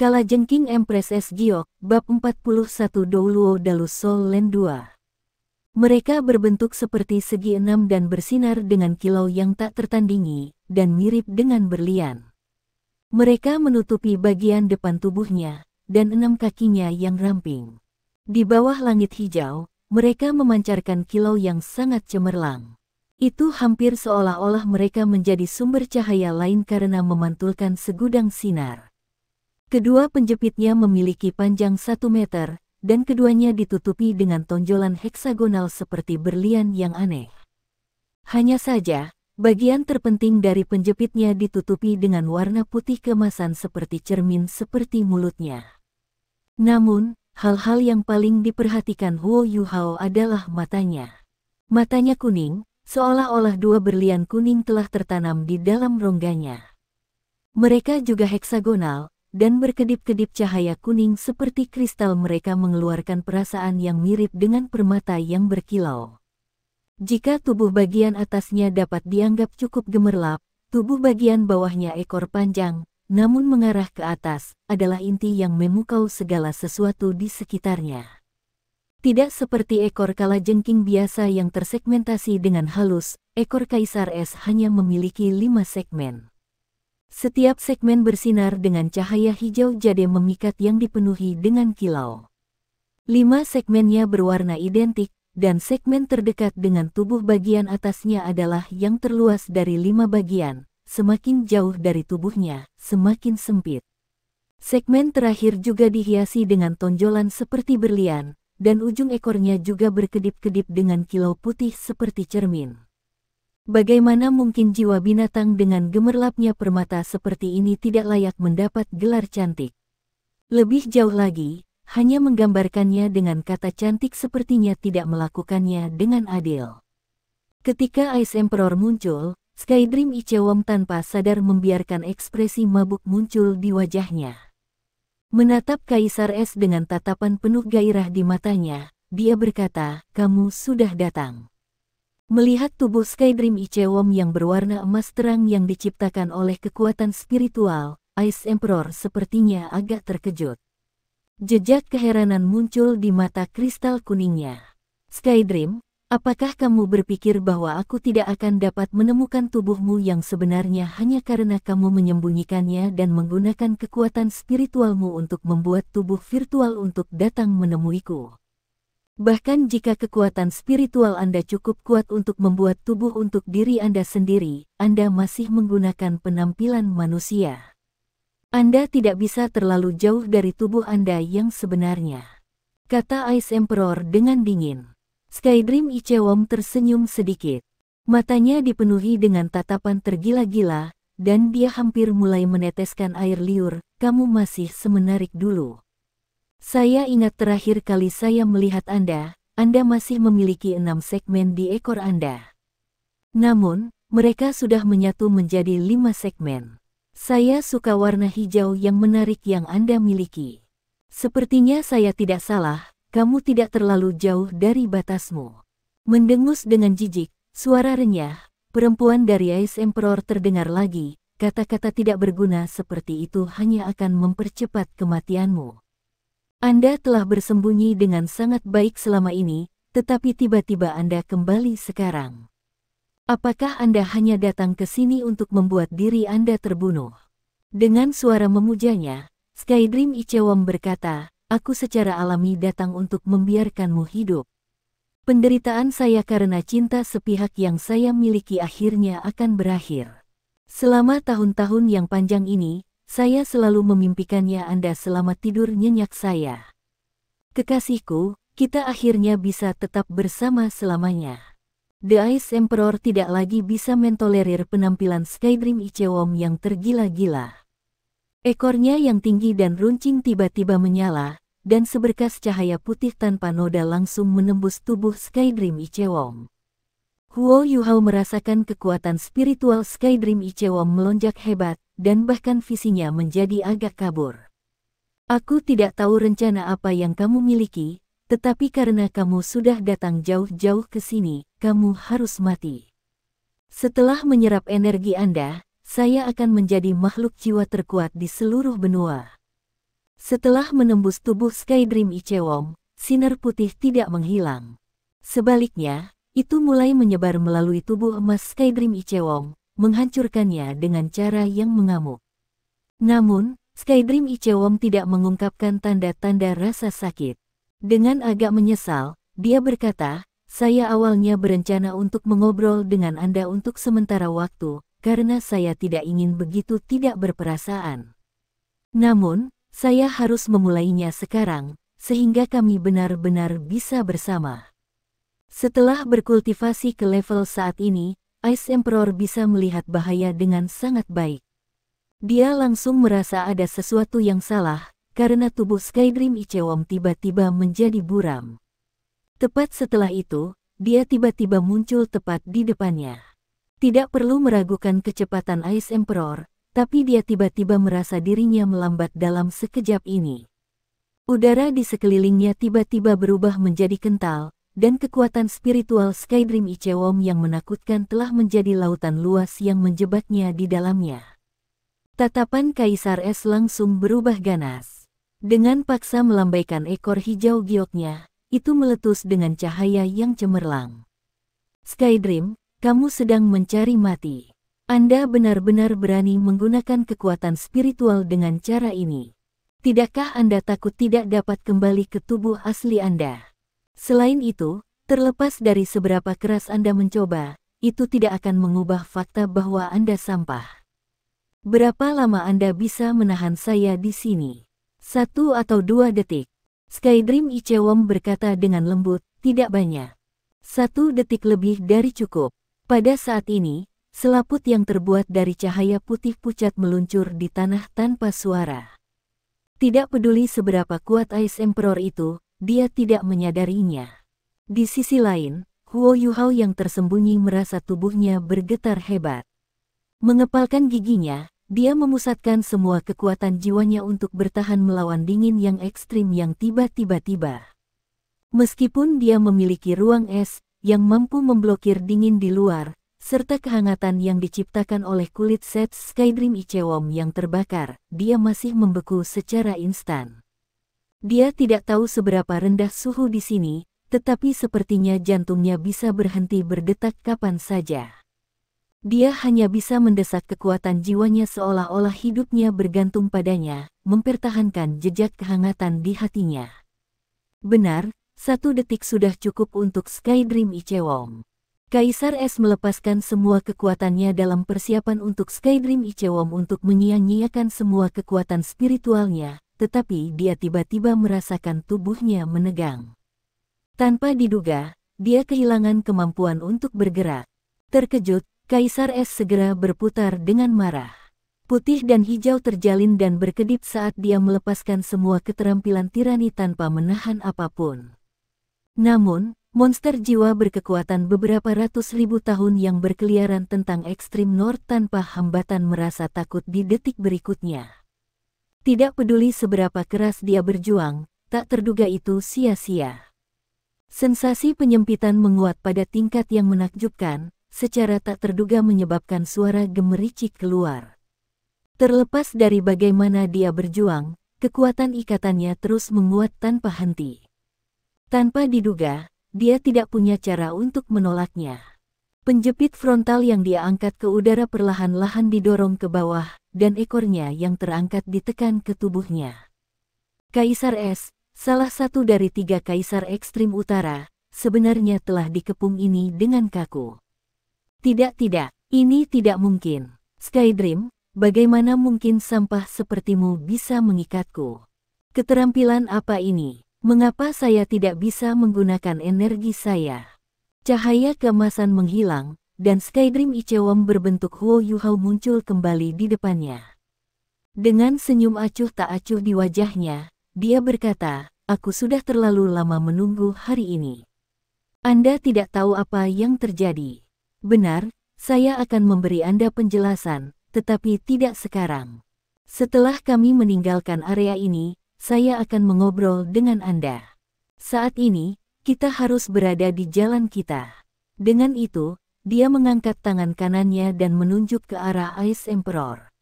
Kalajengking Empress S Giok, Bab 41 Douluo Dalu Sol Len 2. Mereka berbentuk seperti segi enam dan bersinar dengan kilau yang tak tertandingi, dan mirip dengan berlian. Mereka menutupi bagian depan tubuhnya, dan 6 kakinya yang ramping. Di bawah langit hijau, mereka memancarkan kilau yang sangat cemerlang. Itu hampir seolah-olah mereka menjadi sumber cahaya lain karena memantulkan segudang sinar. Kedua penjepitnya memiliki panjang 1 meter, dan keduanya ditutupi dengan tonjolan heksagonal seperti berlian yang aneh. Hanya saja, bagian terpenting dari penjepitnya ditutupi dengan warna putih keemasan seperti cermin seperti mulutnya. Namun, hal-hal yang paling diperhatikan Huo Yuhao adalah matanya. Matanya kuning, seolah-olah 2 berlian kuning telah tertanam di dalam rongganya. Mereka juga heksagonal, dan berkedip-kedip cahaya kuning seperti kristal. Mereka mengeluarkan perasaan yang mirip dengan permata yang berkilau. Jika tubuh bagian atasnya dapat dianggap cukup gemerlap, tubuh bagian bawahnya ekor panjang, namun mengarah ke atas, adalah inti yang memukau segala sesuatu di sekitarnya. Tidak seperti ekor kalajengking biasa yang tersegmentasi dengan halus, ekor Kaisar Es hanya memiliki 5 segmen. Setiap segmen bersinar dengan cahaya hijau jade memikat yang dipenuhi dengan kilau. 5 segmennya berwarna identik, dan segmen terdekat dengan tubuh bagian atasnya adalah yang terluas dari 5 bagian. Semakin jauh dari tubuhnya, semakin sempit. Segmen terakhir juga dihiasi dengan tonjolan seperti berlian, dan ujung ekornya juga berkedip-kedip dengan kilau putih seperti cermin. Bagaimana mungkin jiwa binatang dengan gemerlapnya permata seperti ini tidak layak mendapat gelar cantik? Lebih jauh lagi, hanya menggambarkannya dengan kata cantik sepertinya tidak melakukannya dengan adil. Ketika Ice Emperor muncul, Skydream Ichewom tanpa sadar membiarkan ekspresi mabuk muncul di wajahnya. Menatap Kaisar Es dengan tatapan penuh gairah di matanya, dia berkata, "Kamu sudah datang." Melihat tubuh Skydream Ichewom yang berwarna emas terang yang diciptakan oleh kekuatan spiritual, Ice Emperor sepertinya agak terkejut. Jejak keheranan muncul di mata kristal kuningnya. "Skydream, apakah kamu berpikir bahwa aku tidak akan dapat menemukan tubuhmu yang sebenarnya hanya karena kamu menyembunyikannya dan menggunakan kekuatan spiritualmu untuk membuat tubuh virtual untuk datang menemuiku? Bahkan jika kekuatan spiritual Anda cukup kuat untuk membuat tubuh untuk diri Anda sendiri, Anda masih menggunakan penampilan manusia. Anda tidak bisa terlalu jauh dari tubuh Anda yang sebenarnya," kata Ice Emperor dengan dingin. Skydream Ichewom tersenyum sedikit. Matanya dipenuhi dengan tatapan tergila-gila, dan dia hampir mulai meneteskan air liur. "Kamu masih semenarik dulu. Saya ingat terakhir kali saya melihat Anda masih memiliki 6 segmen di ekor Anda. Namun, mereka sudah menyatu menjadi 5 segmen. Saya suka warna hijau yang menarik yang Anda miliki. Sepertinya saya tidak salah, kamu tidak terlalu jauh dari batasmu." Mendengus dengan jijik, suara renyah, perempuan dari Ice Emperor terdengar lagi. "Kata-kata tidak berguna seperti itu hanya akan mempercepat kematianmu. Anda telah bersembunyi dengan sangat baik selama ini, tetapi tiba-tiba Anda kembali sekarang. Apakah Anda hanya datang ke sini untuk membuat diri Anda terbunuh?" Dengan suara memujanya, Skydream Ichewom berkata, "Aku secara alami datang untuk membiarkanmu hidup. Penderitaan saya karena cinta sepihak yang saya miliki akhirnya akan berakhir. Selama tahun-tahun yang panjang ini, saya selalu memimpikannya Anda selama tidur nyenyak saya. Kekasihku, kita akhirnya bisa tetap bersama selamanya." The Ice Emperor tidak lagi bisa mentolerir penampilan Skydream Ichewom yang tergila-gila. Ekornya yang tinggi dan runcing tiba-tiba menyala, dan seberkas cahaya putih tanpa noda langsung menembus tubuh Skydream Ichewom. Huo Yuhao merasakan kekuatan spiritual Skydream Ichewom melonjak hebat, dan bahkan visinya menjadi agak kabur. "Aku tidak tahu rencana apa yang kamu miliki, tetapi karena kamu sudah datang jauh-jauh ke sini, kamu harus mati. Setelah menyerap energi Anda, saya akan menjadi makhluk jiwa terkuat di seluruh benua. Setelah menembus tubuh Skydream Ichewon, sinar putih tidak menghilang. Sebaliknya, itu mulai menyebar melalui tubuh emas Skydream Ichewon, menghancurkannya dengan cara yang mengamuk. Namun, Skydream Ichewon tidak mengungkapkan tanda-tanda rasa sakit. Dengan agak menyesal, dia berkata, "Saya awalnya berencana untuk mengobrol dengan Anda untuk sementara waktu, karena saya tidak ingin begitu tidak berperasaan. Namun, saya harus memulainya sekarang, sehingga kami benar-benar bisa bersama." Setelah berkultivasi ke level saat ini, Ice Emperor bisa melihat bahaya dengan sangat baik. Dia langsung merasa ada sesuatu yang salah, karena tubuh Skydream Ichewon tiba-tiba menjadi buram. Tepat setelah itu, dia tiba-tiba muncul tepat di depannya. Tidak perlu meragukan kecepatan Ice Emperor, tapi dia tiba-tiba merasa dirinya melambat dalam sekejap ini. Udara di sekelilingnya tiba-tiba berubah menjadi kental, dan kekuatan spiritual Skydream Ichewon yang menakutkan telah menjadi lautan luas yang menjebaknya di dalamnya. Tatapan Kaisar Es langsung berubah ganas. Dengan paksa melambaikan ekor hijau gioknya, itu meletus dengan cahaya yang cemerlang. "Skydream, kamu sedang mencari mati. Anda benar-benar berani menggunakan kekuatan spiritual dengan cara ini. Tidakkah Anda takut tidak dapat kembali ke tubuh asli Anda? Selain itu, terlepas dari seberapa keras Anda mencoba, itu tidak akan mengubah fakta bahwa Anda sampah. Berapa lama Anda bisa menahan saya di sini? 1 atau 2 detik?" Skydream Ichewon berkata dengan lembut, "Tidak banyak. 1 detik lebih dari cukup." Pada saat ini, selaput yang terbuat dari cahaya putih pucat meluncur di tanah tanpa suara. Tidak peduli seberapa kuat Ice Emperor itu, dia tidak menyadarinya. Di sisi lain, Huo Yuhao yang tersembunyi merasa tubuhnya bergetar hebat. Mengepalkan giginya, dia memusatkan semua kekuatan jiwanya untuk bertahan melawan dingin yang ekstrim yang tiba-tiba. Meskipun dia memiliki ruang es yang mampu memblokir dingin di luar, serta kehangatan yang diciptakan oleh kulit set Skydream Ichewon yang terbakar, dia masih membeku secara instan. Dia tidak tahu seberapa rendah suhu di sini, tetapi sepertinya jantungnya bisa berhenti berdetak kapan saja. Dia hanya bisa mendesak kekuatan jiwanya seolah-olah hidupnya bergantung padanya, mempertahankan jejak kehangatan di hatinya. Benar, 1 detik sudah cukup untuk Skydream Ichewon. Kaisar Es melepaskan semua kekuatannya dalam persiapan untuk Skydream Ichewon untuk menyia-nyiakan semua kekuatan spiritualnya, tetapi dia tiba-tiba merasakan tubuhnya menegang. Tanpa diduga, dia kehilangan kemampuan untuk bergerak. Terkejut, Kaisar Es segera berputar dengan marah. Putih dan hijau terjalin dan berkedip saat dia melepaskan semua keterampilan tirani tanpa menahan apapun. Namun, monster jiwa berkekuatan beberapa ratus ribu tahun yang berkeliaran tentang ekstrim North tanpa hambatan merasa takut di detik berikutnya. Tidak peduli seberapa keras dia berjuang, tak terduga itu sia-sia. Sensasi penyempitan menguat pada tingkat yang menakjubkan, secara tak terduga menyebabkan suara gemericik keluar. Terlepas dari bagaimana dia berjuang, kekuatan ikatannya terus menguat tanpa henti. Tanpa diduga, dia tidak punya cara untuk menolaknya. Penjepit frontal yang dia angkat ke udara perlahan-lahan didorong ke bawah, dan ekornya yang terangkat ditekan ke tubuhnya. Kaisar Es, salah satu dari 3 kaisar ekstrim utara, sebenarnya telah dikepung ini dengan kaku. Tidak, ini tidak mungkin. Skydream, bagaimana mungkin sampah sepertimu bisa mengikatku? Keterampilan apa ini? Mengapa saya tidak bisa menggunakan energi saya? Cahaya keemasan menghilang, dan Skydream Ichewon berbentuk Huo Yuhao muncul kembali di depannya. Dengan senyum acuh tak acuh di wajahnya, dia berkata, "Aku sudah terlalu lama menunggu hari ini. Anda tidak tahu apa yang terjadi. Benar, saya akan memberi Anda penjelasan, tetapi tidak sekarang. Setelah kami meninggalkan area ini, saya akan mengobrol dengan Anda. Saat ini, kita harus berada di jalan kita." Dengan itu, dia mengangkat tangan kanannya dan menunjuk ke arah Ice Emperor.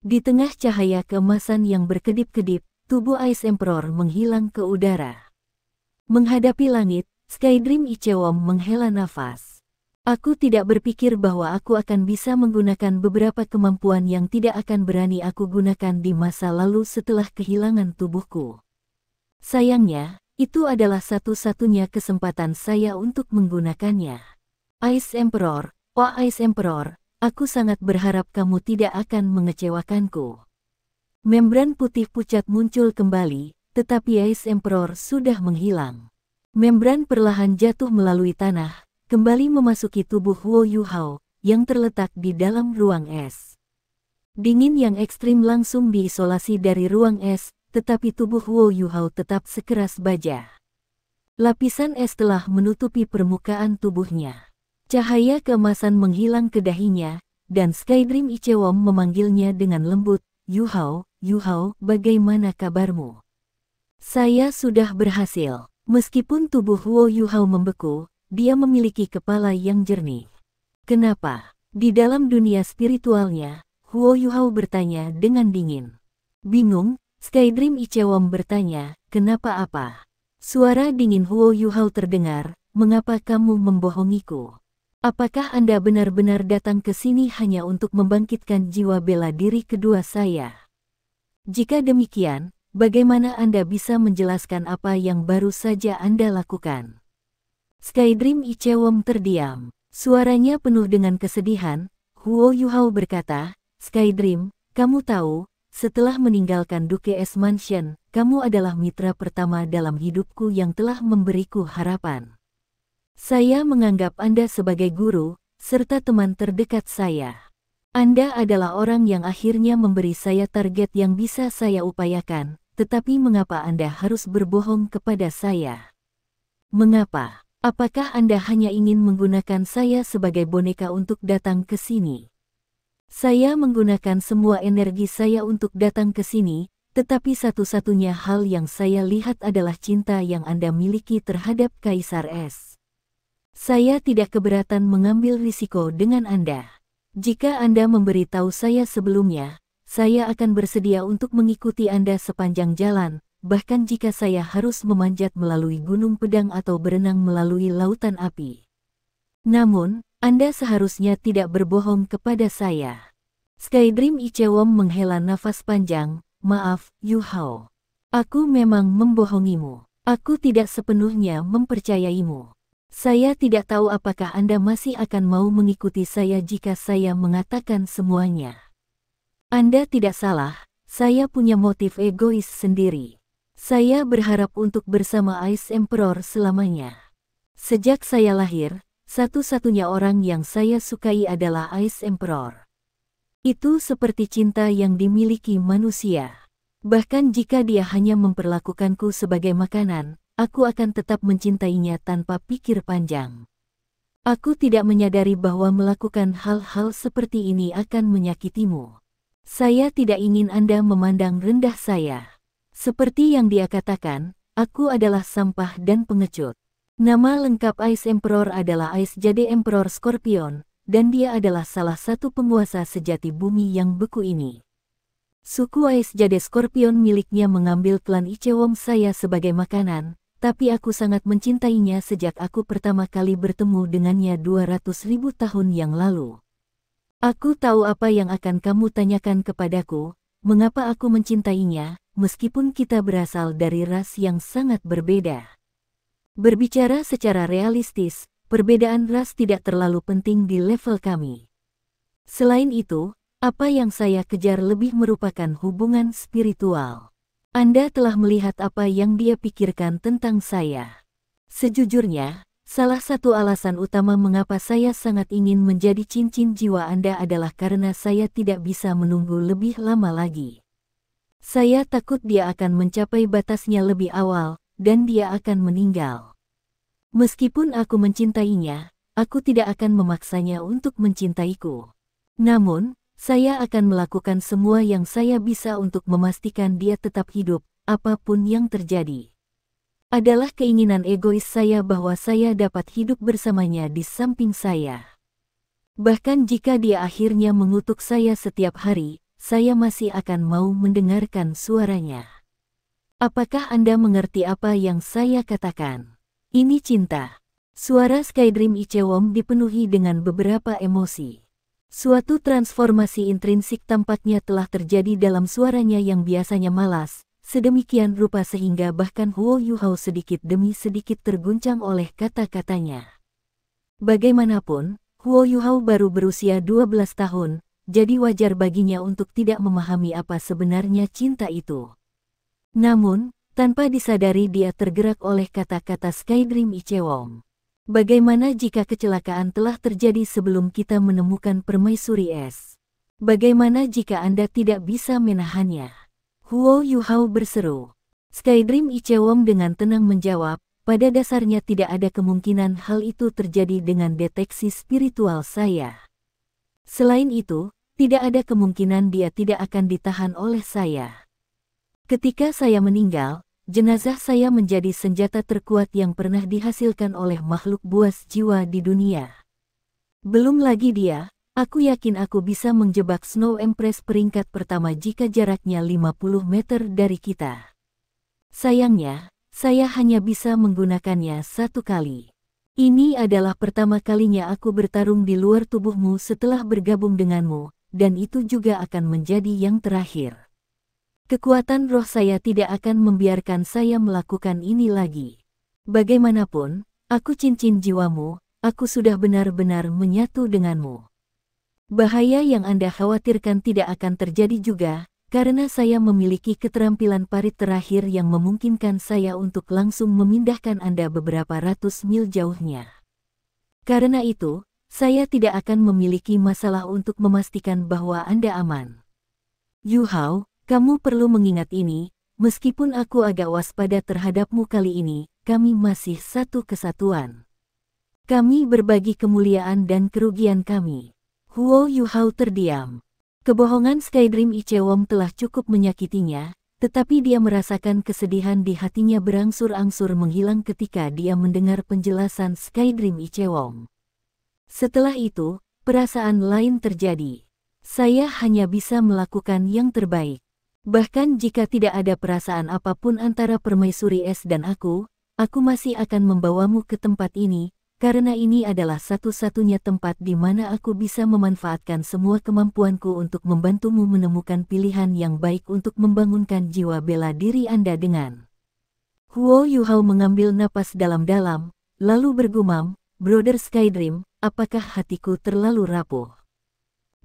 Di tengah cahaya keemasan yang berkedip-kedip, tubuh Ice Emperor menghilang ke udara. Menghadapi langit, Skydream Ichewom menghela nafas. Aku tidak berpikir bahwa aku akan bisa menggunakan beberapa kemampuan yang tidak akan berani aku gunakan di masa lalu setelah kehilangan tubuhku. Sayangnya, itu adalah satu-satunya kesempatan saya untuk menggunakannya. Ice Emperor, oh Ice Emperor, aku sangat berharap kamu tidak akan mengecewakanku. Membran putih pucat muncul kembali, tetapi Ice Emperor sudah menghilang. Membran perlahan jatuh melalui tanah, kembali memasuki tubuh Huo Yuhao, yang terletak di dalam ruang es. Dingin yang ekstrim langsung diisolasi dari ruang es, tetapi tubuh Huo Yuhao tetap sekeras baja. Lapisan es telah menutupi permukaan tubuhnya. Cahaya keemasan menghilang ke dahinya, dan Skydream Ichewom memanggilnya dengan lembut, Yuhao, Yuhao, bagaimana kabarmu? Saya sudah berhasil. Meskipun tubuh Huo Yuhao membeku, dia memiliki kepala yang jernih. Kenapa? Di dalam dunia spiritualnya, Huo Yuhao bertanya dengan dingin. Bingung, Skydream Ichewom bertanya, kenapa apa? Suara dingin Huo Yuhao terdengar, mengapa kamu membohongiku? Apakah Anda benar-benar datang ke sini hanya untuk membangkitkan jiwa bela diri kedua saya? Jika demikian, bagaimana Anda bisa menjelaskan apa yang baru saja Anda lakukan? Skydream Ichewom terdiam. Suaranya penuh dengan kesedihan. Huo Yuhao berkata, Skydream, kamu tahu, setelah meninggalkan Duke S Mansion, kamu adalah mitra pertama dalam hidupku yang telah memberiku harapan. Saya menganggap Anda sebagai guru, serta teman terdekat saya. Anda adalah orang yang akhirnya memberi saya target yang bisa saya upayakan, tetapi mengapa Anda harus berbohong kepada saya? Mengapa? Apakah Anda hanya ingin menggunakan saya sebagai boneka untuk datang ke sini? Saya menggunakan semua energi saya untuk datang ke sini, tetapi satu-satunya hal yang saya lihat adalah cinta yang Anda miliki terhadap Kaisar S. Saya tidak keberatan mengambil risiko dengan Anda. Jika Anda memberitahu saya sebelumnya, saya akan bersedia untuk mengikuti Anda sepanjang jalan, bahkan jika saya harus memanjat melalui gunung pedang atau berenang melalui lautan api. Namun, Anda seharusnya tidak berbohong kepada saya. Skydream Ichewom menghela nafas panjang, maaf, Yuhao. Aku memang membohongimu. Aku tidak sepenuhnya mempercayaimu. Saya tidak tahu apakah Anda masih akan mau mengikuti saya jika saya mengatakan semuanya. Anda tidak salah, saya punya motif egois sendiri. Saya berharap untuk bersama Ice Emperor selamanya. Sejak saya lahir, satu-satunya orang yang saya sukai adalah Ice Emperor. Itu seperti cinta yang dimiliki manusia. Bahkan jika dia hanya memperlakukanku sebagai makanan, aku akan tetap mencintainya tanpa pikir panjang. Aku tidak menyadari bahwa melakukan hal-hal seperti ini akan menyakitimu. Saya tidak ingin Anda memandang rendah saya. Seperti yang dia katakan, aku adalah sampah dan pengecut. Nama lengkap Ice Emperor adalah Ice Jade Emperor Scorpion, dan dia adalah salah satu penguasa sejati bumi yang beku ini. Suku Ice Jade Scorpion miliknya mengambil klan Ichewom saya sebagai makanan, tapi aku sangat mencintainya sejak aku pertama kali bertemu dengannya 200.000 tahun yang lalu. Aku tahu apa yang akan kamu tanyakan kepadaku, mengapa aku mencintainya, meskipun kita berasal dari ras yang sangat berbeda. Berbicara secara realistis, perbedaan ras tidak terlalu penting di level kami. Selain itu, apa yang saya kejar lebih merupakan hubungan spiritual. Anda telah melihat apa yang dia pikirkan tentang saya. Sejujurnya, salah satu alasan utama mengapa saya sangat ingin menjadi cincin jiwa Anda adalah karena saya tidak bisa menunggu lebih lama lagi. Saya takut dia akan mencapai batasnya lebih awal, dan dia akan meninggal. Meskipun aku mencintainya, aku tidak akan memaksanya untuk mencintaiku. Namun, saya akan melakukan semua yang saya bisa untuk memastikan dia tetap hidup, apapun yang terjadi. Adalah keinginan egois saya bahwa saya dapat hidup bersamanya di samping saya. Bahkan jika dia akhirnya mengutuk saya setiap hari, saya masih akan mau mendengarkan suaranya. Apakah Anda mengerti apa yang saya katakan? Ini cinta. Suara Skydream Ichewon dipenuhi dengan beberapa emosi. Suatu transformasi intrinsik tampaknya telah terjadi dalam suaranya yang biasanya malas, sedemikian rupa sehingga bahkan Huo Yuhao sedikit demi sedikit terguncang oleh kata-katanya. Bagaimanapun, Huo Yuhao baru berusia 12 tahun, jadi wajar baginya untuk tidak memahami apa sebenarnya cinta itu. Namun, tanpa disadari dia tergerak oleh kata-kata Skydream Ichewon. Bagaimana jika kecelakaan telah terjadi sebelum kita menemukan permaisuri es? Bagaimana jika Anda tidak bisa menahannya? Huo Yuhao berseru. Skydream Ichewon dengan tenang menjawab, pada dasarnya tidak ada kemungkinan hal itu terjadi dengan deteksi spiritual saya. Selain itu, tidak ada kemungkinan dia tidak akan ditahan oleh saya. Ketika saya meninggal, jenazah saya menjadi senjata terkuat yang pernah dihasilkan oleh makhluk buas jiwa di dunia. Belum lagi dia, aku yakin aku bisa menjebak Snow Empress peringkat pertama jika jaraknya 50 meter dari kita. Sayangnya, saya hanya bisa menggunakannya satu kali. Ini adalah pertama kalinya aku bertarung di luar tubuhmu setelah bergabung denganmu, dan itu juga akan menjadi yang terakhir. Kekuatan roh saya tidak akan membiarkan saya melakukan ini lagi. Bagaimanapun, aku cincin jiwamu, aku sudah benar-benar menyatu denganmu. Bahaya yang Anda khawatirkan tidak akan terjadi juga, karena saya memiliki keterampilan parit terakhir yang memungkinkan saya untuk langsung memindahkan Anda beberapa ratus mil jauhnya. Karena itu, saya tidak akan memiliki masalah untuk memastikan bahwa Anda aman. Yuhao, kamu perlu mengingat ini, meskipun aku agak waspada terhadapmu kali ini, kami masih satu kesatuan. Kami berbagi kemuliaan dan kerugian kami. Huo Yuhao terdiam. Kebohongan Skydream Ichewon telah cukup menyakitinya, tetapi dia merasakan kesedihan di hatinya berangsur-angsur menghilang ketika dia mendengar penjelasan Skydream Ichewon. Setelah itu, perasaan lain terjadi. Saya hanya bisa melakukan yang terbaik. Bahkan jika tidak ada perasaan apapun antara permaisuri es dan aku masih akan membawamu ke tempat ini, karena ini adalah satu-satunya tempat di mana aku bisa memanfaatkan semua kemampuanku untuk membantumu menemukan pilihan yang baik untuk membangunkan jiwa bela diri Anda dengan. Huo Yuhao mengambil napas dalam-dalam, lalu bergumam, Brother Skydream, apakah hatiku terlalu rapuh?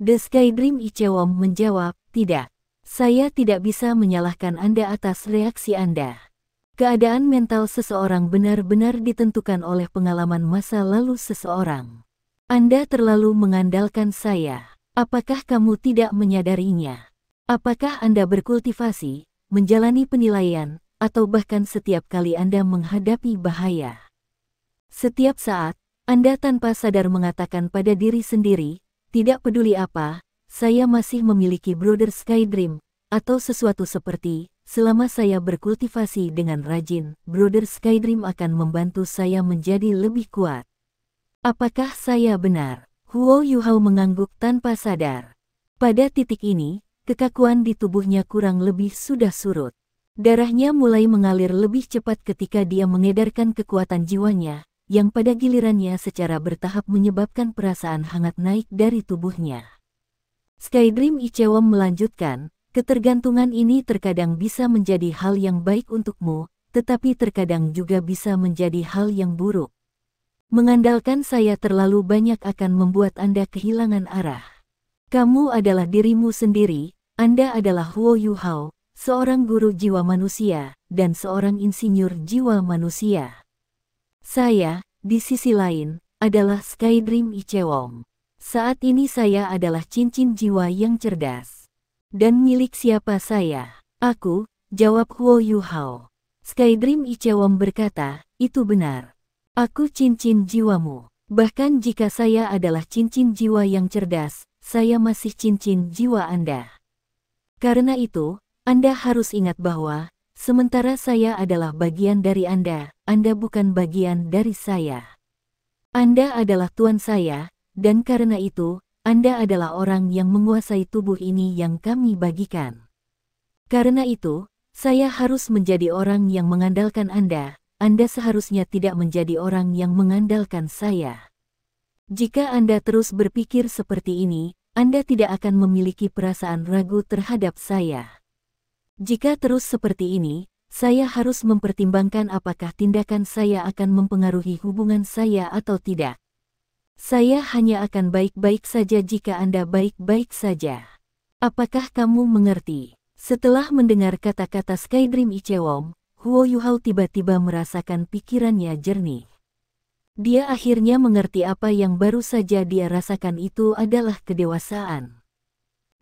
The Skydream Ichewon menjawab, tidak. Saya tidak bisa menyalahkan Anda atas reaksi Anda. Keadaan mental seseorang benar-benar ditentukan oleh pengalaman masa lalu seseorang. Anda terlalu mengandalkan saya. Apakah kamu tidak menyadarinya? Apakah Anda berkultivasi, menjalani penilaian, atau bahkan setiap kali Anda menghadapi bahaya? Setiap saat, Anda tanpa sadar mengatakan pada diri sendiri, tidak peduli apa, saya masih memiliki Brother Skydream, atau sesuatu seperti, selama saya berkultivasi dengan rajin, Brother Skydream akan membantu saya menjadi lebih kuat. Apakah saya benar? Huo Yuhao mengangguk tanpa sadar. Pada titik ini, kekakuan di tubuhnya kurang lebih sudah surut. Darahnya mulai mengalir lebih cepat ketika dia mengedarkan kekuatan jiwanya, yang pada gilirannya secara bertahap menyebabkan perasaan hangat naik dari tubuhnya. Skydream Ichewon melanjutkan, ketergantungan ini terkadang bisa menjadi hal yang baik untukmu, tetapi terkadang juga bisa menjadi hal yang buruk. Mengandalkan saya terlalu banyak akan membuat Anda kehilangan arah. Kamu adalah dirimu sendiri, Anda adalah Huo Yuhao, seorang guru jiwa manusia, dan seorang insinyur jiwa manusia. Saya, di sisi lain, adalah Skydream Ichewon. Saat ini saya adalah cincin jiwa yang cerdas. Dan milik siapa saya? Aku, jawab Huo Yuhao. Skydream Ichewon berkata, itu benar. Aku cincin jiwamu. Bahkan jika saya adalah cincin jiwa yang cerdas, saya masih cincin jiwa Anda. Karena itu, Anda harus ingat bahwa, sementara saya adalah bagian dari Anda bukan bagian dari saya. Anda adalah tuan saya, dan karena itu, Anda adalah orang yang menguasai tubuh ini yang kami bagikan. Karena itu, saya harus menjadi orang yang mengandalkan Anda. Anda seharusnya tidak menjadi orang yang mengandalkan saya. Jika Anda terus berpikir seperti ini, Anda tidak akan memiliki perasaan ragu terhadap saya. Jika terus seperti ini, saya harus mempertimbangkan apakah tindakan saya akan mempengaruhi hubungan saya atau tidak. Saya hanya akan baik-baik saja jika Anda baik-baik saja. Apakah kamu mengerti? Setelah mendengar kata-kata Skydream Ichewon, Huo Yuhao tiba-tiba merasakan pikirannya jernih. Dia akhirnya mengerti apa yang baru saja dia rasakan itu adalah kedewasaan.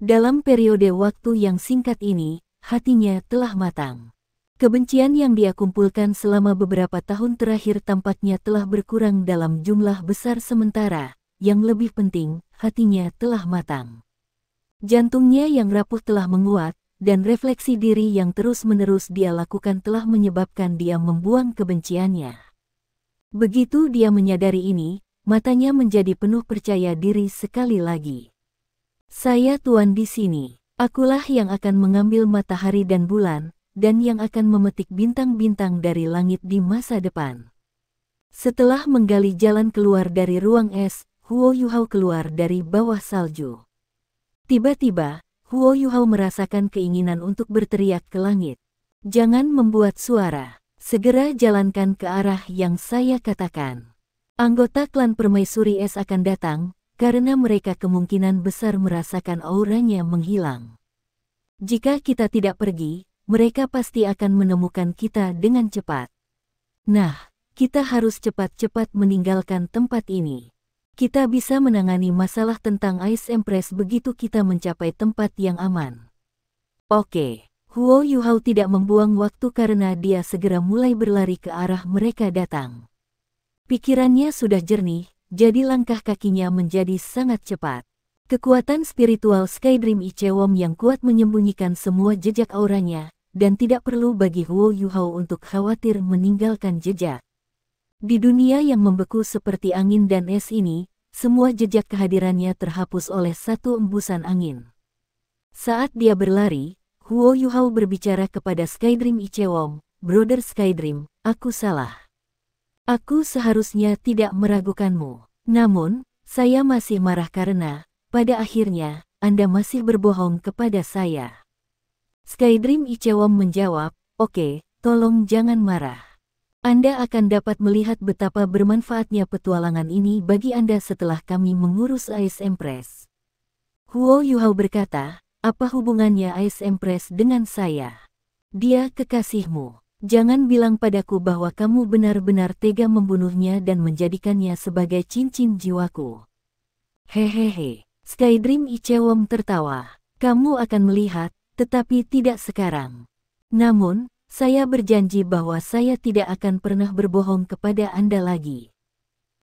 Dalam periode waktu yang singkat ini, hatinya telah matang. Kebencian yang dia kumpulkan selama beberapa tahun terakhir tampaknya telah berkurang dalam jumlah besar sementara, yang lebih penting, hatinya telah matang. Jantungnya yang rapuh telah menguat, dan refleksi diri yang terus-menerus dia lakukan telah menyebabkan dia membuang kebenciannya. Begitu dia menyadari ini, matanya menjadi penuh percaya diri sekali lagi. Saya tuan di sini. Akulah yang akan mengambil matahari dan bulan, dan yang akan memetik bintang-bintang dari langit di masa depan. Setelah menggali jalan keluar dari ruang es, Huo Yuhao keluar dari bawah salju. Tiba-tiba, Huo Yuhao merasakan keinginan untuk berteriak ke langit. Jangan membuat suara. Segera jalankan ke arah yang saya katakan. Anggota klan permaisuri es akan datang, karena mereka kemungkinan besar merasakan auranya menghilang. Jika kita tidak pergi, mereka pasti akan menemukan kita dengan cepat. Nah, kita harus cepat-cepat meninggalkan tempat ini. Kita bisa menangani masalah tentang Ice Empress begitu kita mencapai tempat yang aman. Oke. Huo Yuhao tidak membuang waktu karena dia segera mulai berlari ke arah mereka datang. Pikirannya sudah jernih, jadi langkah kakinya menjadi sangat cepat. Kekuatan spiritual Skydream Ichewon yang kuat menyembunyikan semua jejak auranya, dan tidak perlu bagi Huo Yuhao untuk khawatir meninggalkan jejak. Di dunia yang membeku seperti angin dan es ini, semua jejak kehadirannya terhapus oleh satu embusan angin. Saat dia berlari, Huo Yuhao berbicara kepada Skydream Ichewon, Brother Skydream, aku salah. Aku seharusnya tidak meragukanmu. Namun, saya masih marah karena, pada akhirnya, Anda masih berbohong kepada saya. Skydream Ichewon menjawab, oke, tolong jangan marah. Anda akan dapat melihat betapa bermanfaatnya petualangan ini bagi Anda setelah kami mengurus Ice Empress. Huo Yuhao berkata, apa hubungannya Ice Empress dengan saya? Dia kekasihmu. Jangan bilang padaku bahwa kamu benar-benar tega membunuhnya dan menjadikannya sebagai cincin jiwaku. Hehehe. Skydream Ichewon tertawa. Kamu akan melihat, tetapi tidak sekarang. Namun, saya berjanji bahwa saya tidak akan pernah berbohong kepada Anda lagi.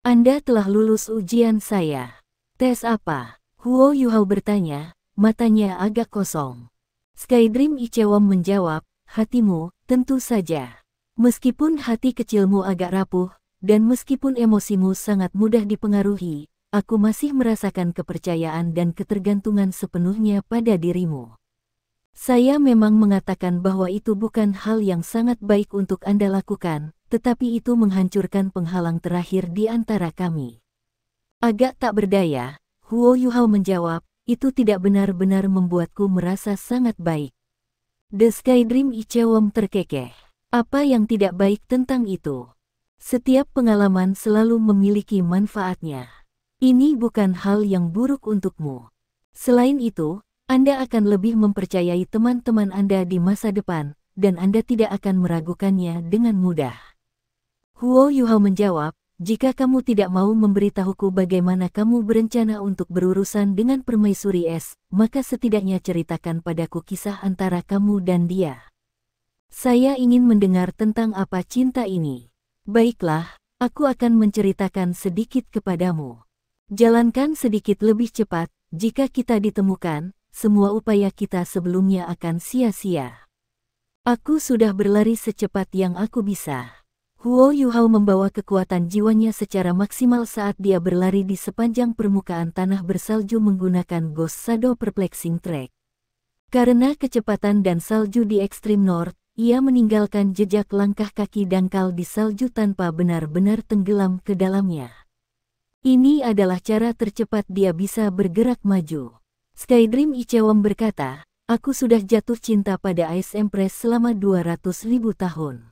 Anda telah lulus ujian saya. Tes apa? Huo Yuhao bertanya. Matanya agak kosong. Skydream Ichewon menjawab, hatimu, tentu saja. Meskipun hati kecilmu agak rapuh, dan meskipun emosimu sangat mudah dipengaruhi, aku masih merasakan kepercayaan dan ketergantungan sepenuhnya pada dirimu. Saya memang mengatakan bahwa itu bukan hal yang sangat baik untuk Anda lakukan, tetapi itu menghancurkan penghalang terakhir di antara kami. Agak tak berdaya, Huo Yuhao menjawab, itu tidak benar-benar membuatku merasa sangat baik. The Skydream Ichewon terkekeh. Apa yang tidak baik tentang itu? Setiap pengalaman selalu memiliki manfaatnya. Ini bukan hal yang buruk untukmu. Selain itu, Anda akan lebih mempercayai teman-teman Anda di masa depan, dan Anda tidak akan meragukannya dengan mudah. Huo Yuhao menjawab, jika kamu tidak mau memberitahuku bagaimana kamu berencana untuk berurusan dengan permaisuri es, maka setidaknya ceritakan padaku kisah antara kamu dan dia. Saya ingin mendengar tentang apa cinta ini. Baiklah, aku akan menceritakan sedikit kepadamu. Jalankan sedikit lebih cepat, jika kita ditemukan, semua upaya kita sebelumnya akan sia-sia. Aku sudah berlari secepat yang aku bisa. Huo Yuhao membawa kekuatan jiwanya secara maksimal saat dia berlari di sepanjang permukaan tanah bersalju menggunakan Ghost Shadow Perplexing Track. Karena kecepatan dan salju di ekstrim North, ia meninggalkan jejak langkah kaki dangkal di salju tanpa benar-benar tenggelam ke dalamnya. Ini adalah cara tercepat dia bisa bergerak maju. Skydream Ichewon berkata, aku sudah jatuh cinta pada Ice Empress selama 200.000 tahun.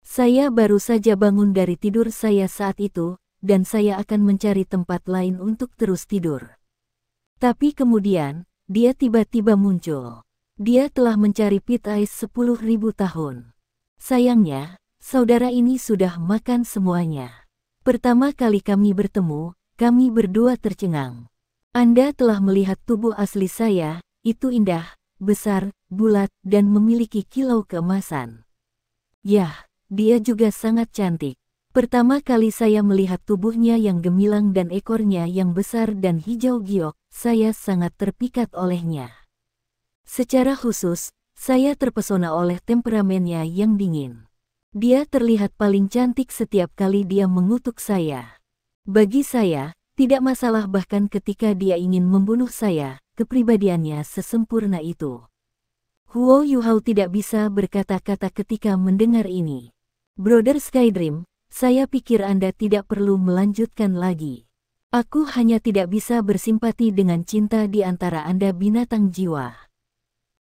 Saya baru saja bangun dari tidur saya saat itu, dan saya akan mencari tempat lain untuk terus tidur. Tapi kemudian, dia tiba-tiba muncul. Dia telah mencari Pit Ice 10.000 tahun. Sayangnya, saudara ini sudah makan semuanya. Pertama kali kami bertemu, kami berdua tercengang. Anda telah melihat tubuh asli saya, itu indah, besar, bulat, dan memiliki kilau keemasan. Yah, dia juga sangat cantik. Pertama kali saya melihat tubuhnya yang gemilang dan ekornya yang besar dan hijau giok, saya sangat terpikat olehnya. Secara khusus, saya terpesona oleh temperamennya yang dingin. Dia terlihat paling cantik setiap kali dia mengutuk saya. Bagi saya, tidak masalah bahkan ketika dia ingin membunuh saya, kepribadiannya sesempurna itu. Huo Yuhao tidak bisa berkata-kata ketika mendengar ini. Brother Skydream, saya pikir Anda tidak perlu melanjutkan lagi. Aku hanya tidak bisa bersimpati dengan cinta di antara Anda binatang jiwa.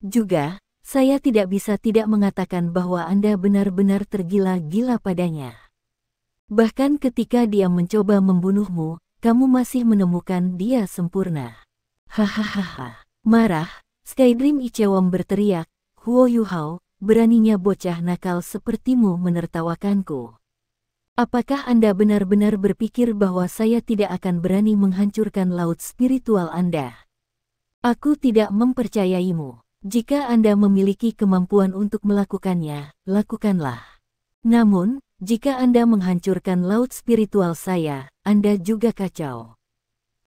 Juga, saya tidak bisa tidak mengatakan bahwa Anda benar-benar tergila-gila padanya. Bahkan ketika dia mencoba membunuhmu, kamu masih menemukan dia sempurna. Hahaha. Marah, Skydream Ichewon berteriak, Huo Yuhao, beraninya bocah nakal sepertimu menertawakanku. Apakah Anda benar-benar berpikir bahwa saya tidak akan berani menghancurkan laut spiritual Anda? Aku tidak mempercayaimu. Jika Anda memiliki kemampuan untuk melakukannya, lakukanlah. Namun, jika Anda menghancurkan laut spiritual saya, Anda juga kacau.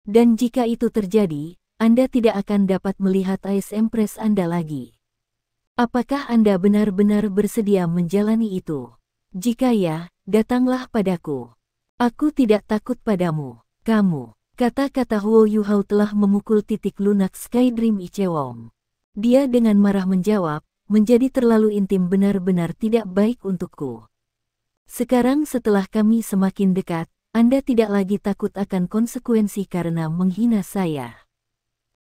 Dan jika itu terjadi, Anda tidak akan dapat melihat Ice Empress Anda lagi. Apakah Anda benar-benar bersedia menjalani itu? Jika ya, datanglah padaku. Aku tidak takut padamu, kamu. Kata-kata Huo Yuhao telah memukul titik lunak Skydream Ichewon. Dia dengan marah menjawab, menjadi terlalu intim benar-benar tidak baik untukku. Sekarang setelah kami semakin dekat, Anda tidak lagi takut akan konsekuensi karena menghina saya.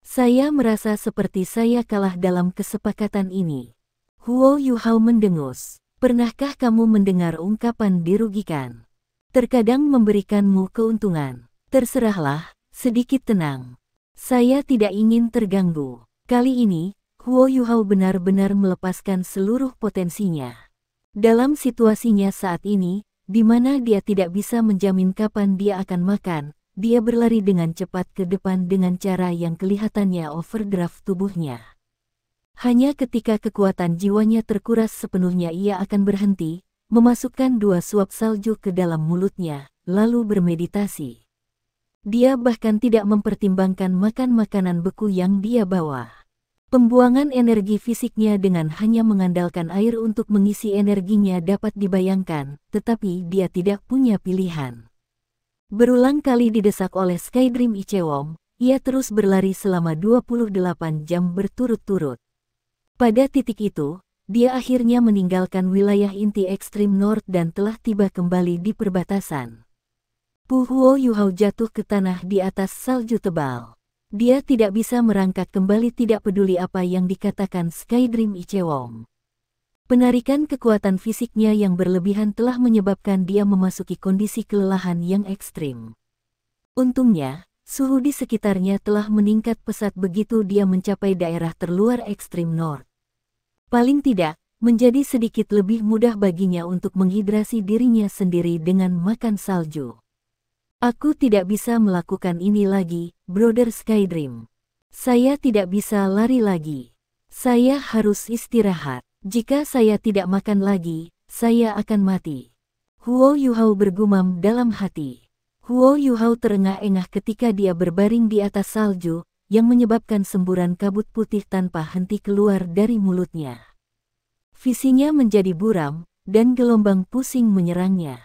Saya merasa seperti saya kalah dalam kesepakatan ini. Huo Yuhao mendengus. Pernahkah kamu mendengar ungkapan dirugikan? Terkadang memberikanmu keuntungan. Terserahlah, sedikit tenang. Saya tidak ingin terganggu. Kali ini, Huo Yuhao benar-benar melepaskan seluruh potensinya. Dalam situasinya saat ini, di mana dia tidak bisa menjamin kapan dia akan makan, dia berlari dengan cepat ke depan dengan cara yang kelihatannya overdraft tubuhnya. Hanya ketika kekuatan jiwanya terkuras sepenuhnya ia akan berhenti, memasukkan 2 suap salju ke dalam mulutnya, lalu bermeditasi. Dia bahkan tidak mempertimbangkan makan makanan beku yang dia bawa. Pembuangan energi fisiknya dengan hanya mengandalkan air untuk mengisi energinya dapat dibayangkan, tetapi dia tidak punya pilihan. Berulang kali didesak oleh Skydream Ichewon, ia terus berlari selama 28 jam berturut-turut. Pada titik itu, dia akhirnya meninggalkan wilayah inti ekstrim North dan telah tiba kembali di perbatasan. Pu Huo Yuhao jatuh ke tanah di atas salju tebal. Dia tidak bisa merangkak kembali tidak peduli apa yang dikatakan Skydream Ichewon. Penarikan kekuatan fisiknya yang berlebihan telah menyebabkan dia memasuki kondisi kelelahan yang ekstrim. Untungnya, suhu di sekitarnya telah meningkat pesat begitu dia mencapai daerah terluar ekstrim North. Paling tidak, menjadi sedikit lebih mudah baginya untuk menghidrasi dirinya sendiri dengan makan salju. Aku tidak bisa melakukan ini lagi, Brother Skydream. Saya tidak bisa lari lagi. Saya harus istirahat. Jika saya tidak makan lagi, saya akan mati. Huo Yuhao bergumam dalam hati. Huo Yuhao terengah-engah ketika dia berbaring di atas salju, yang menyebabkan semburan kabut putih tanpa henti keluar dari mulutnya. Visinya menjadi buram, dan gelombang pusing menyerangnya.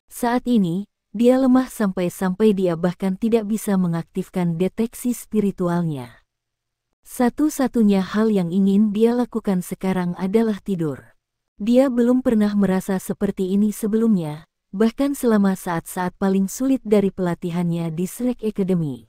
Saat ini, dia lemah sampai-sampai dia bahkan tidak bisa mengaktifkan deteksi spiritualnya. Satu-satunya hal yang ingin dia lakukan sekarang adalah tidur. Dia belum pernah merasa seperti ini sebelumnya, bahkan selama saat-saat paling sulit dari pelatihannya di Slack Academy.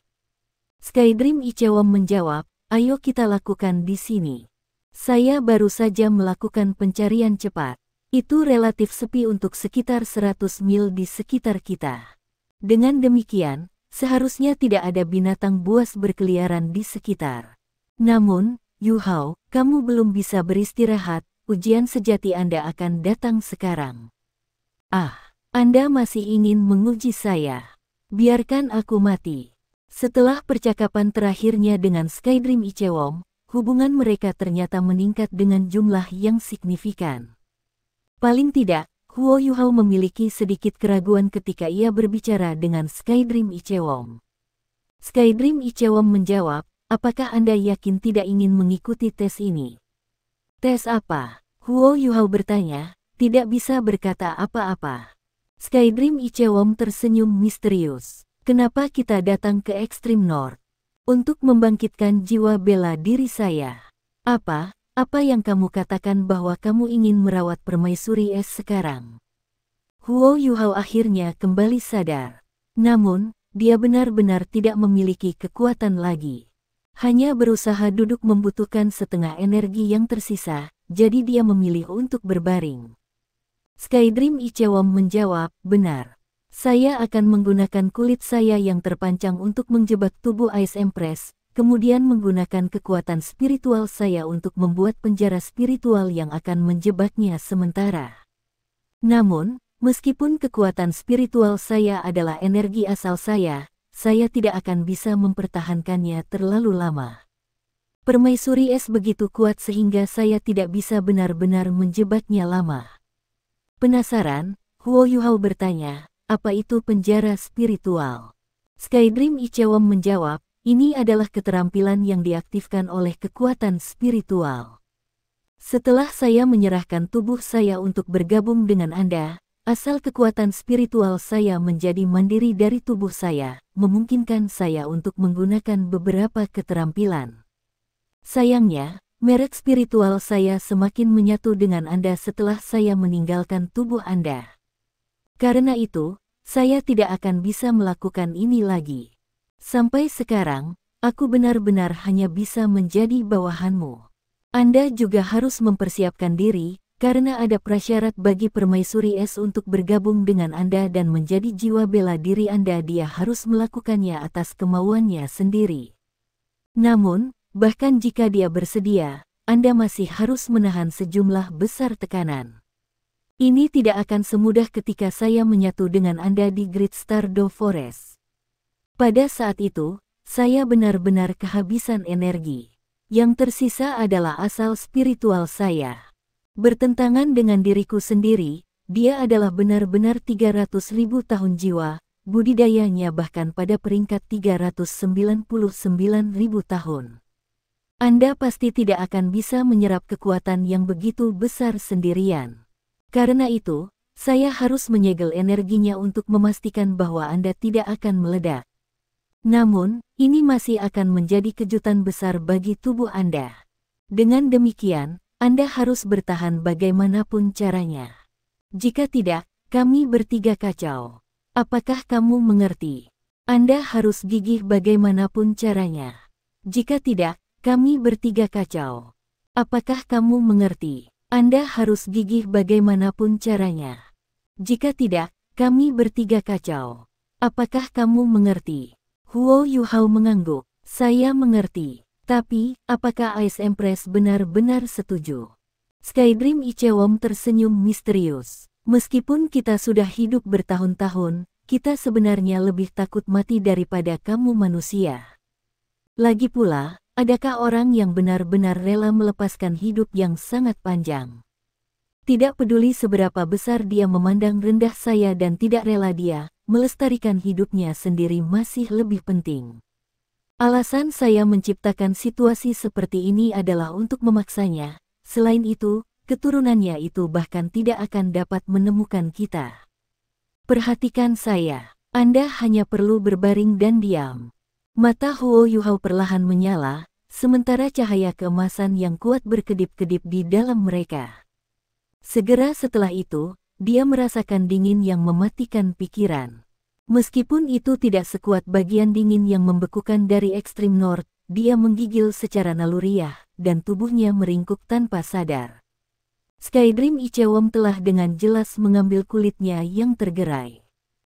Skydream Ichewon menjawab, "Ayo kita lakukan di sini. Saya baru saja melakukan pencarian cepat. Itu relatif sepi untuk sekitar 100 mil di sekitar kita. Dengan demikian, seharusnya tidak ada binatang buas berkeliaran di sekitar. Namun, Yu Hao, kamu belum bisa beristirahat, ujian sejati Anda akan datang sekarang." "Ah, Anda masih ingin menguji saya? Biarkan aku mati." Setelah percakapan terakhirnya dengan Skydream Ichewon, hubungan mereka ternyata meningkat dengan jumlah yang signifikan. Paling tidak, Huo Yuhao memiliki sedikit keraguan ketika ia berbicara dengan Skydream Ichewon. Skydream Ichewon menjawab, "Apakah Anda yakin tidak ingin mengikuti tes ini?" "Tes apa?" Huo Yuhao bertanya, tidak bisa berkata apa-apa. Skydream Ichewon tersenyum misterius. "Kenapa kita datang ke Extreme North? Untuk membangkitkan jiwa bela diri saya." Apa yang kamu katakan bahwa kamu ingin merawat permaisuri es sekarang?" Huo Yuhao akhirnya kembali sadar. Namun, dia benar-benar tidak memiliki kekuatan lagi. Hanya berusaha duduk membutuhkan setengah energi yang tersisa, jadi dia memilih untuk berbaring. Skydream Ichewon menjawab, "Benar. Saya akan menggunakan kulit saya yang terpancang untuk menjebak tubuh Ice Empress, kemudian menggunakan kekuatan spiritual saya untuk membuat penjara spiritual yang akan menjebaknya sementara. Namun, meskipun kekuatan spiritual saya adalah energi asal saya tidak akan bisa mempertahankannya terlalu lama. Permaisuri es begitu kuat sehingga saya tidak bisa benar-benar menjebaknya lama." Penasaran, Huo Yuhao bertanya, "Apa itu penjara spiritual?" Skydream Ichewon menjawab, "Ini adalah keterampilan yang diaktifkan oleh kekuatan spiritual. Setelah saya menyerahkan tubuh saya untuk bergabung dengan Anda, asal kekuatan spiritual saya menjadi mandiri dari tubuh saya, memungkinkan saya untuk menggunakan beberapa keterampilan. Sayangnya, merek spiritual saya semakin menyatu dengan Anda setelah saya meninggalkan tubuh Anda. Karena itu, saya tidak akan bisa melakukan ini lagi. Sampai sekarang, aku benar-benar hanya bisa menjadi bawahanmu. Anda juga harus mempersiapkan diri, karena ada prasyarat bagi permaisuri es untuk bergabung dengan Anda dan menjadi jiwa bela diri Anda. Dia harus melakukannya atas kemauannya sendiri. Namun, bahkan jika dia bersedia, Anda masih harus menahan sejumlah besar tekanan. Ini tidak akan semudah ketika saya menyatu dengan Anda di Great Stardew Forest. Pada saat itu, saya benar-benar kehabisan energi. Yang tersisa adalah asal spiritual saya. Bertentangan dengan diriku sendiri, dia adalah benar-benar 300.000 tahun jiwa, budidayanya bahkan pada peringkat 399.000 tahun. Anda pasti tidak akan bisa menyerap kekuatan yang begitu besar sendirian. Karena itu, saya harus menyegel energinya untuk memastikan bahwa Anda tidak akan meledak. Namun, ini masih akan menjadi kejutan besar bagi tubuh Anda. Dengan demikian, Anda harus bertahan bagaimanapun caranya. Jika tidak, kami bertiga kacau. Apakah kamu mengerti? Anda harus gigih bagaimanapun caranya. Jika tidak, kami bertiga kacau. Apakah kamu mengerti? Anda harus gigih bagaimanapun caranya. Jika tidak, kami bertiga kacau. Apakah kamu mengerti? Huo Yuhao mengangguk. Saya mengerti. Tapi, apakah Ice Empress benar-benar setuju? Skydream Ichewon tersenyum misterius. Meskipun kita sudah hidup bertahun-tahun, kita sebenarnya lebih takut mati daripada kamu manusia. Lagi pula, adakah orang yang benar-benar rela melepaskan hidup yang sangat panjang? Tidak peduli seberapa besar dia memandang rendah saya dan tidak rela dia, melestarikan hidupnya sendiri masih lebih penting. Alasan saya menciptakan situasi seperti ini adalah untuk memaksanya. Selain itu, keturunannya itu bahkan tidak akan dapat menemukan kita. Perhatikan saya. Anda hanya perlu berbaring dan diam. Mata Huo Yuhao perlahan menyala, sementara cahaya keemasan yang kuat berkedip-kedip di dalam mereka. Segera setelah itu, dia merasakan dingin yang mematikan pikiran. Meskipun itu tidak sekuat bagian dingin yang membekukan dari ekstrim north, dia menggigil secara naluriah, dan tubuhnya meringkuk tanpa sadar. Skydream Ichewom telah dengan jelas mengambil kulitnya yang tergerai.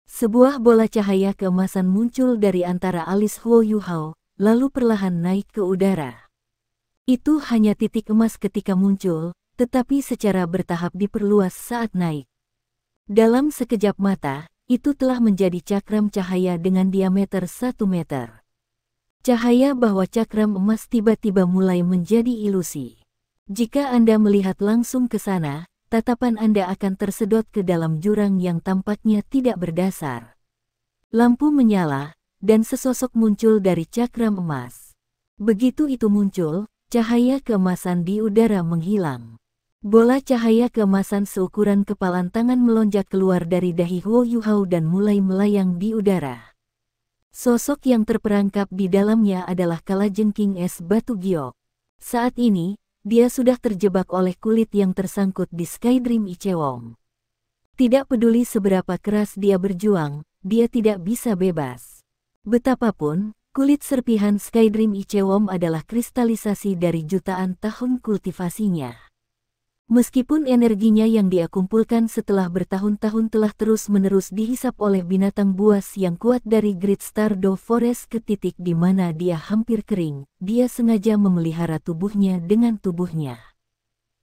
Sebuah bola cahaya keemasan muncul dari antara alis Huo Yuhao, lalu perlahan naik ke udara. Itu hanya titik emas ketika muncul, tetapi secara bertahap diperluas saat naik. Dalam sekejap mata, itu telah menjadi cakram cahaya dengan diameter 1 meter. Cahaya bahwa cakram emas tiba-tiba mulai menjadi ilusi. Jika Anda melihat langsung ke sana, tatapan Anda akan tersedot ke dalam jurang yang tampaknya tidak berdasar. Lampu menyala, dan sesosok muncul dari cakram emas. Begitu itu muncul, cahaya keemasan di udara menghilang. Bola cahaya keemasan seukuran kepalan tangan melonjak keluar dari dahi Huo Yuhao dan mulai melayang di udara. Sosok yang terperangkap di dalamnya adalah kalajengking es batu giok. Saat ini, dia sudah terjebak oleh kulit yang tersangkut di Skydream Ichewom. Tidak peduli seberapa keras dia berjuang, dia tidak bisa bebas. Betapapun, kulit serpihan Skydream Ichewom adalah kristalisasi dari jutaan tahun kultivasinya. Meskipun energinya yang dia kumpulkan setelah bertahun-tahun telah terus-menerus dihisap oleh binatang buas yang kuat dari Great Stardew Forest ke titik di mana dia hampir kering, dia sengaja memelihara tubuhnya dengan tubuhnya.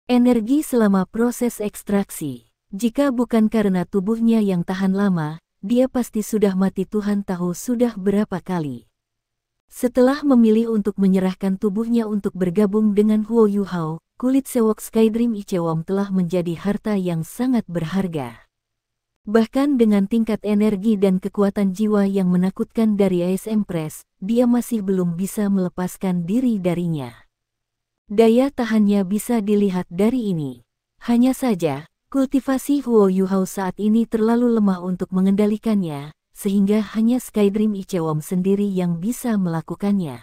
Energi selama proses ekstraksi. Jika bukan karena tubuhnya yang tahan lama, dia pasti sudah mati Tuhan tahu sudah berapa kali. Setelah memilih untuk menyerahkan tubuhnya untuk bergabung dengan Huo Yuhao, kulit sewok Skydream Ichewom telah menjadi harta yang sangat berharga. Bahkan dengan tingkat energi dan kekuatan jiwa yang menakutkan dari Ice Empress, dia masih belum bisa melepaskan diri darinya. Daya tahannya bisa dilihat dari ini. Hanya saja, kultivasi Huo Yuhao saat ini terlalu lemah untuk mengendalikannya, sehingga hanya Skydream Ichewom sendiri yang bisa melakukannya.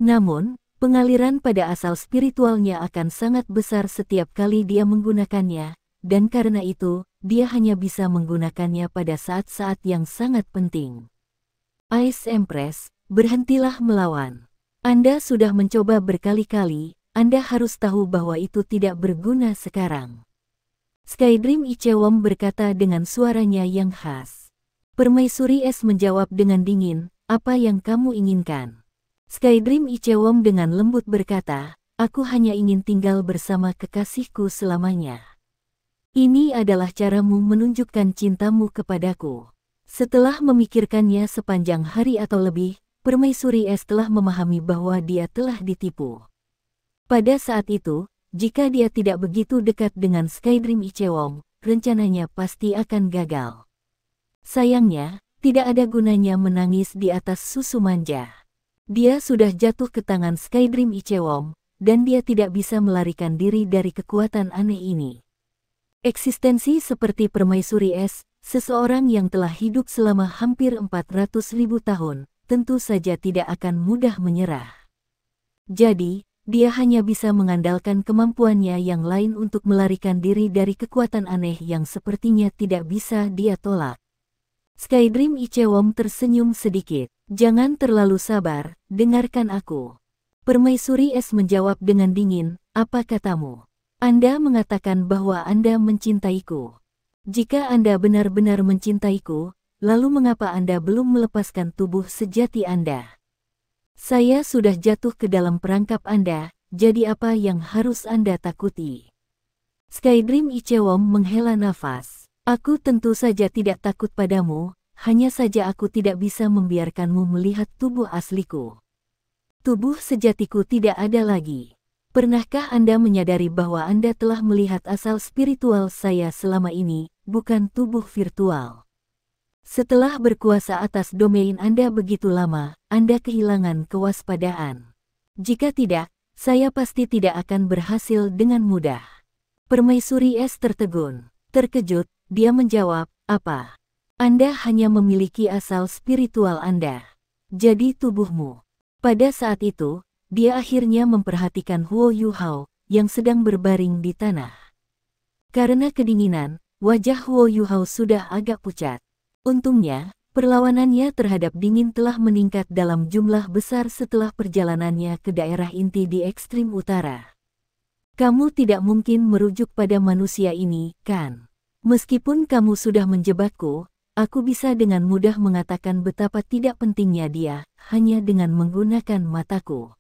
Namun, pengaliran pada asal spiritualnya akan sangat besar setiap kali dia menggunakannya, dan karena itu, dia hanya bisa menggunakannya pada saat-saat yang sangat penting. Ice Empress, berhentilah melawan. Anda sudah mencoba berkali-kali, Anda harus tahu bahwa itu tidak berguna sekarang. Skydream Ichewom berkata dengan suaranya yang khas. Permaisuri Es menjawab dengan dingin, apa yang kamu inginkan? Skydream Ichewom dengan lembut berkata, aku hanya ingin tinggal bersama kekasihku selamanya. Ini adalah caramu menunjukkan cintamu kepadaku. Setelah memikirkannya sepanjang hari atau lebih, Permaisuri Es telah memahami bahwa dia telah ditipu. Pada saat itu, jika dia tidak begitu dekat dengan Skydream Ichewom, rencananya pasti akan gagal. Sayangnya, tidak ada gunanya menangis di atas susu manja. Dia sudah jatuh ke tangan Skydream Ichewom, dan dia tidak bisa melarikan diri dari kekuatan aneh ini. Eksistensi seperti Permaisuri Es, seseorang yang telah hidup selama hampir 400.000 tahun, tentu saja tidak akan mudah menyerah. Jadi, dia hanya bisa mengandalkan kemampuannya yang lain untuk melarikan diri dari kekuatan aneh yang sepertinya tidak bisa dia tolak. Skydream Ichewom tersenyum sedikit. Jangan terlalu sabar, dengarkan aku. Permaisuri Es menjawab dengan dingin, apa katamu? Anda mengatakan bahwa Anda mencintaiku. Jika Anda benar-benar mencintaiku, lalu mengapa Anda belum melepaskan tubuh sejati Anda? Saya sudah jatuh ke dalam perangkap Anda, jadi apa yang harus Anda takuti? Skydream Ichewom menghela nafas. Aku tentu saja tidak takut padamu, hanya saja aku tidak bisa membiarkanmu melihat tubuh asliku. Tubuh sejatiku tidak ada lagi. Pernahkah Anda menyadari bahwa Anda telah melihat asal spiritual saya selama ini, bukan tubuh virtual? Setelah berkuasa atas domain Anda begitu lama, Anda kehilangan kewaspadaan. Jika tidak, saya pasti tidak akan berhasil dengan mudah. Permaisuri Es tertegun. Terkejut, dia menjawab, apa? Anda hanya memiliki asal spiritual Anda. Jadi tubuhmu. Pada saat itu, dia akhirnya memperhatikan Huo Yuhao yang sedang berbaring di tanah. Karena kedinginan, wajah Huo Yuhao sudah agak pucat. Untungnya, perlawanannya terhadap dingin telah meningkat dalam jumlah besar setelah perjalanannya ke daerah inti di ekstrim utara. Kamu tidak mungkin merujuk pada manusia ini, kan? Meskipun kamu sudah menjebakku, aku bisa dengan mudah mengatakan betapa tidak pentingnya dia, hanya dengan menggunakan mataku.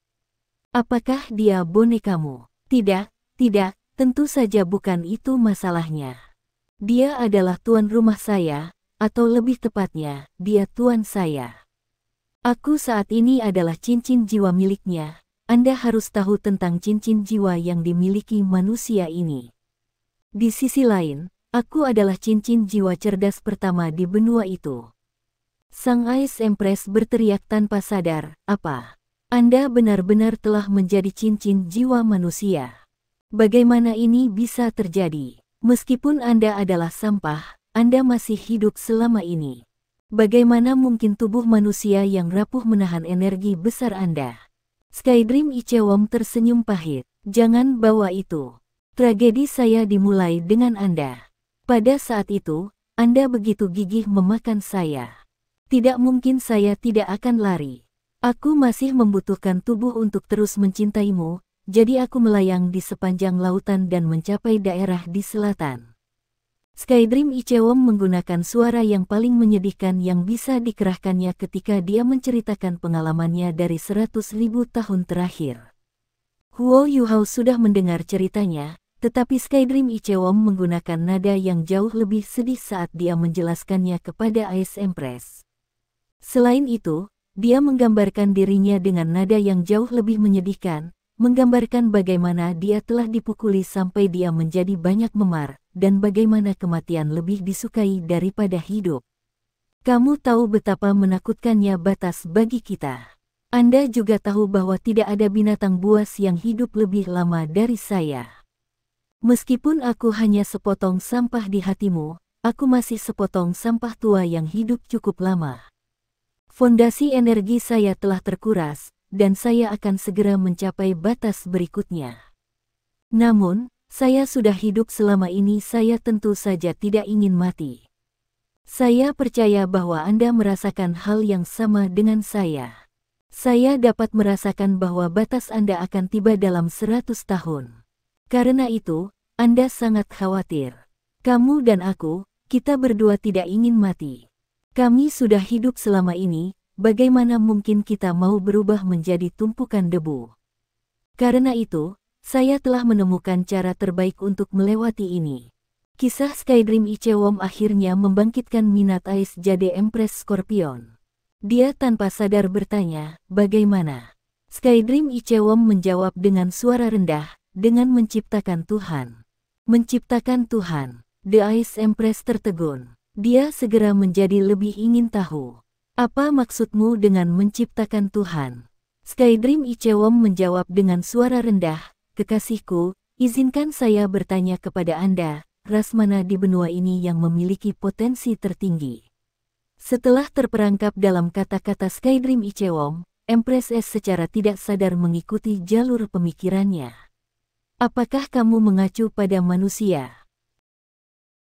Apakah dia bonekamu? Tidak, tentu saja bukan itu masalahnya. Dia adalah tuan rumah saya, atau lebih tepatnya, dia tuan saya. Aku saat ini adalah cincin jiwa miliknya. Anda harus tahu tentang cincin jiwa yang dimiliki manusia ini. Di sisi lain, aku adalah cincin jiwa cerdas pertama di benua itu. Sang Ice Empress berteriak tanpa sadar, apa? Anda benar-benar telah menjadi cincin jiwa manusia. Bagaimana ini bisa terjadi? Meskipun Anda adalah sampah, Anda masih hidup selama ini. Bagaimana mungkin tubuh manusia yang rapuh menahan energi besar Anda? Skydream Ichewom tersenyum pahit. Jangan bawa itu. Tragedi saya dimulai dengan Anda. Pada saat itu, Anda begitu gigih memakan saya. Tidak mungkin saya tidak akan lari. Aku masih membutuhkan tubuh untuk terus mencintaimu, jadi aku melayang di sepanjang lautan dan mencapai daerah di selatan. Skydream Ichewom menggunakan suara yang paling menyedihkan yang bisa dikerahkannya ketika dia menceritakan pengalamannya dari 100.000 tahun terakhir. Huo Yuhao sudah mendengar ceritanya, tetapi Skydream Ichewom menggunakan nada yang jauh lebih sedih saat dia menjelaskannya kepada Ice Empress. Selain itu, dia menggambarkan dirinya dengan nada yang jauh lebih menyedihkan, menggambarkan bagaimana dia telah dipukuli sampai dia menjadi banyak memar, dan bagaimana kematian lebih disukai daripada hidup. Kamu tahu betapa menakutkannya batas bagi kita. Anda juga tahu bahwa tidak ada binatang buas yang hidup lebih lama dari saya. Meskipun aku hanya sepotong sampah di hatimu, aku masih sepotong sampah tua yang hidup cukup lama. Fondasi energi saya telah terkuras, dan saya akan segera mencapai batas berikutnya. Namun, saya sudah hidup selama ini, saya tentu saja tidak ingin mati. Saya percaya bahwa Anda merasakan hal yang sama dengan saya. Saya dapat merasakan bahwa batas Anda akan tiba dalam 100 tahun. Karena itu, Anda sangat khawatir. Kamu dan aku, kita berdua tidak ingin mati. Kami sudah hidup selama ini, bagaimana mungkin kita mau berubah menjadi tumpukan debu? Karena itu, saya telah menemukan cara terbaik untuk melewati ini. Kisah Skydream Ichewom akhirnya membangkitkan minat Ice Jade Empress Scorpion. Dia tanpa sadar bertanya, bagaimana? Skydream Ichewom menjawab dengan suara rendah, dengan menciptakan Tuhan. Menciptakan Tuhan. The Ice Empress tertegun. Dia segera menjadi lebih ingin tahu. Apa maksudmu dengan menciptakan Tuhan? Skydream Ichewom menjawab dengan suara rendah, kekasihku, izinkan saya bertanya kepada Anda, ras mana di benua ini yang memiliki potensi tertinggi? Setelah terperangkap dalam kata-kata Skydream Ichewom, Empress S secara tidak sadar mengikuti jalur pemikirannya. Apakah kamu mengacu pada manusia?